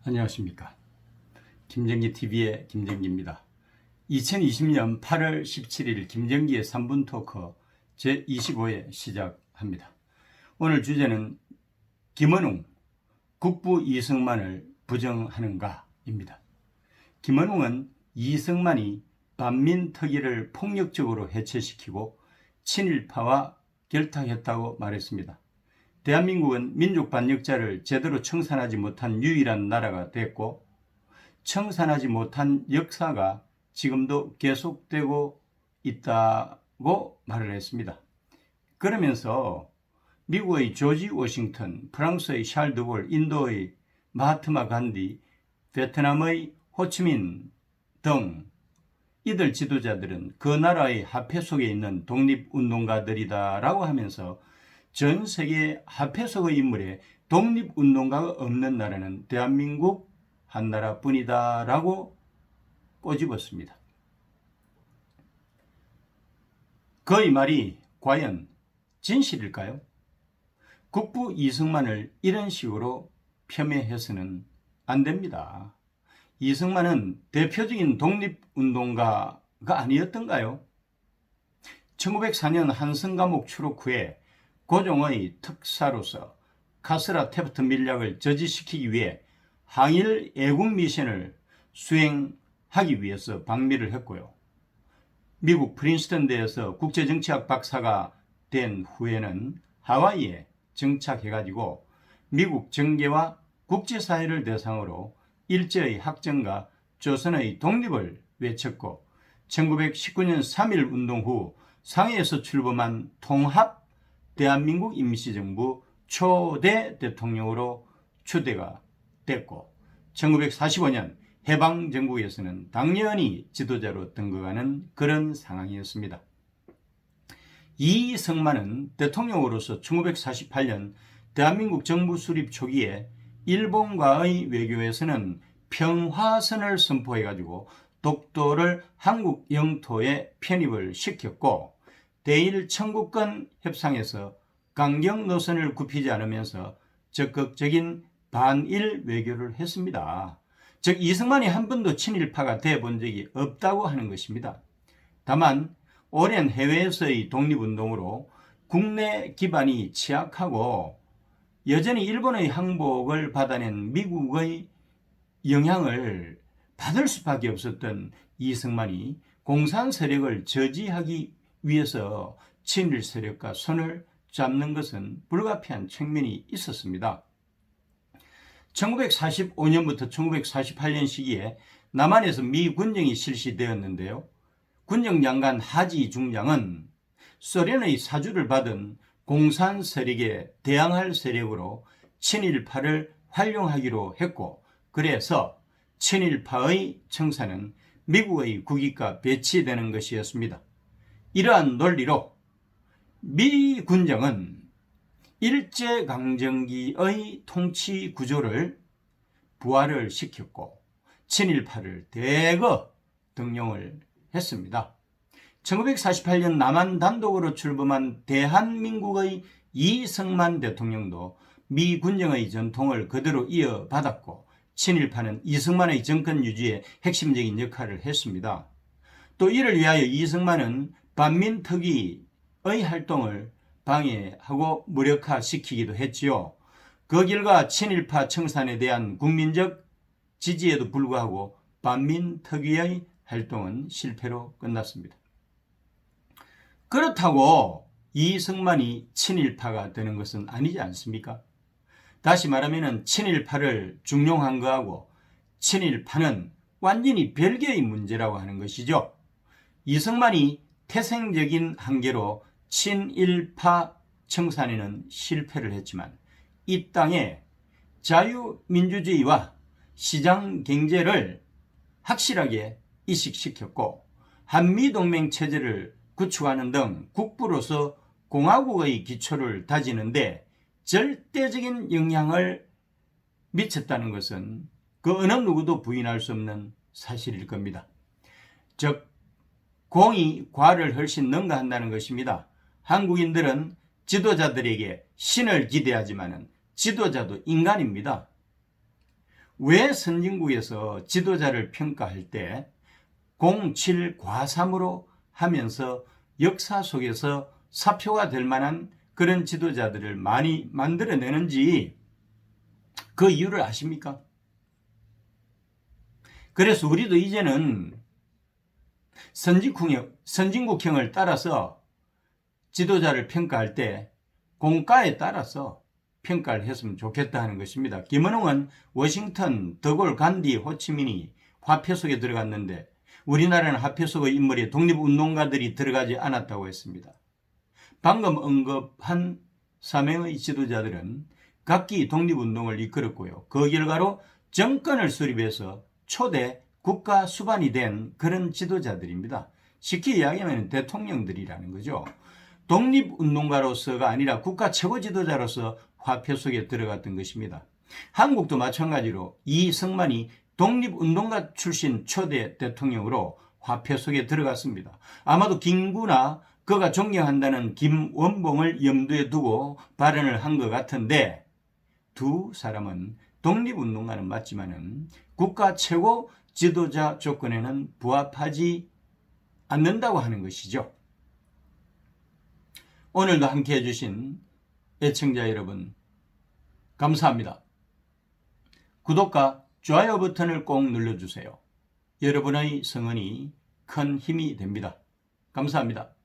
안녕하십니까. 김정기TV의 김정기입니다. 2020년 8월 17일 김정기의 3분 토크 제25회 시작합니다. 오늘 주제는 김원웅 국부 이승만을 부정하는가 입니다. 김원웅은 이승만이 반민특위를 폭력적으로 해체시키고 친일파와 결탁했다고 말했습니다. 대한민국은 민족 반역자를 제대로 청산하지 못한 유일한 나라가 됐고 청산하지 못한 역사가 지금도 계속되고 있다고 말을 했습니다. 그러면서 미국의 조지 워싱턴, 프랑스의 샬 드골, 인도의 마하트마 간디, 베트남의 호치민 등 이들 지도자들은 그 나라의 화폐 속에 있는 독립운동가들이다라고 하면서 전 세계 화폐 속의 인물에 독립운동가가 없는 나라는 대한민국 한 나라뿐이다라고 꼬집었습니다. 그의 말이 과연 진실일까요? 국부 이승만을 이런 식으로 폄훼해서는 안 됩니다. 이승만은 대표적인 독립운동가가 아니었던가요? 1904년 한성 감옥 출옥 후에 고종의 특사로서 카스라 테프트 밀약을 저지시키기 위해 항일 애국 미션을 수행하기 위해서 방미를 했고요. 미국 프린스턴대에서 국제정치학 박사가 된 후에는 하와이에 정착해가지고 미국 정계와 국제사회를 대상으로 일제의 학정과 조선의 독립을 외쳤고 1919년 3.1 운동 후 상해에서 출범한 통합 대한민국 임시정부 초대 대통령으로 추대가 됐고 1945년 해방정국에서는 당연히 지도자로 등극하는 그런 상황이었습니다. 이승만은 대통령으로서 1948년 대한민국 정부 수립 초기에 일본과의 외교에서는 평화선을 선포해가지고 독도를 한국 영토에 편입을 시켰고 대일 청구권 협상에서 강경 노선을 굽히지 않으면서 적극적인 반일 외교를 했습니다. 즉 이승만이 한 번도 친일파가 돼본 적이 없다고 하는 것입니다. 다만 오랜 해외에서의 독립운동으로 국내 기반이 취약하고 여전히 일본의 항복을 받아낸 미국의 영향을 받을 수밖에 없었던 이승만이 공산 세력을 저지하기 위해서 친일 세력과 손을 잡는 것은 불가피한 측면이 있었습니다. 1945년부터 1948년 시기에 남한에서 미 군정이 실시되었는데요. 군정장관 하지 중장은 소련의 사주를 받은 공산 세력에 대항할 세력으로 친일파를 활용하기로 했고 그래서 친일파의 청산은 미국의 국익과 배치되는 것이었습니다. 이러한 논리로 미 군정은 일제강점기의 통치 구조를 부활을 시켰고 친일파를 대거 등용을 했습니다. 1948년 남한 단독으로 출범한 대한민국의 이승만 대통령도 미 군정의 전통을 그대로 이어받았고 친일파는 이승만의 정권 유지에 핵심적인 역할을 했습니다. 또 이를 위하여 이승만은 반민특위의 활동을 방해하고 무력화시키기도 했지요. 그 결과 친일파 청산에 대한 국민적 지지에도 불구하고 반민특위의 활동은 실패로 끝났습니다. 그렇다고 이승만이 친일파가 되는 것은 아니지 않습니까? 다시 말하면 친일파를 중용한 거하고 친일파는 완전히 별개의 문제라고 하는 것이죠. 이승만이 태생적인 한계로 친일파 청산에는 실패를 했지만 이 땅에 자유민주주의와 시장경제를 확실하게 이식시켰고 한미동맹 체제를 구축하는 등 국부로서 공화국의 기초를 다지는데 절대적인 영향을 미쳤다는 것은 그 어느 누구도 부인할 수 없는 사실일 겁니다. 즉 공이 과를 훨씬 능가한다는 것입니다. 한국인들은 지도자들에게 신을 기대하지만 지도자도 인간입니다. 왜 선진국에서 지도자를 평가할 때 07과삼으로 하면서 역사 속에서 사표가 될 만한 그런 지도자들을 많이 만들어내는지 그 이유를 아십니까? 그래서 우리도 이제는 선진국형을 따라서 지도자를 평가할 때 공과에 따라서 평가를 했으면 좋겠다 하는 것입니다. 김원웅은 워싱턴, 더골, 간디, 호치민이 화폐 속에 들어갔는데 우리나라는 화폐 속의 인물이 독립운동가들이 들어가지 않았다고 했습니다. 방금 언급한 3명의 지도자들은 각기 독립운동을 이끌었고요. 그 결과로 정권을 수립해서 초대 국가 수반이 된 그런 지도자들입니다. 쉽게 이야기하면 대통령들이라는 거죠. 독립운동가로서가 아니라 국가 최고 지도자로서 화폐 속에 들어갔던 것입니다. 한국도 마찬가지로 이승만이 독립운동가 출신 초대 대통령으로 화폐 속에 들어갔습니다. 아마도 김구나 그가 존경한다는 김원봉을 염두에 두고 발언을 한 것 같은데 두 사람은 독립운동가는 맞지만은 국가 최고 지도자 조건에는 부합하지 않는다고 하는 것이죠. 오늘도 함께 해주신 애청자 여러분 감사합니다. 구독과 좋아요 버튼을 꼭 눌러주세요. 여러분의 성원이 큰 힘이 됩니다. 감사합니다.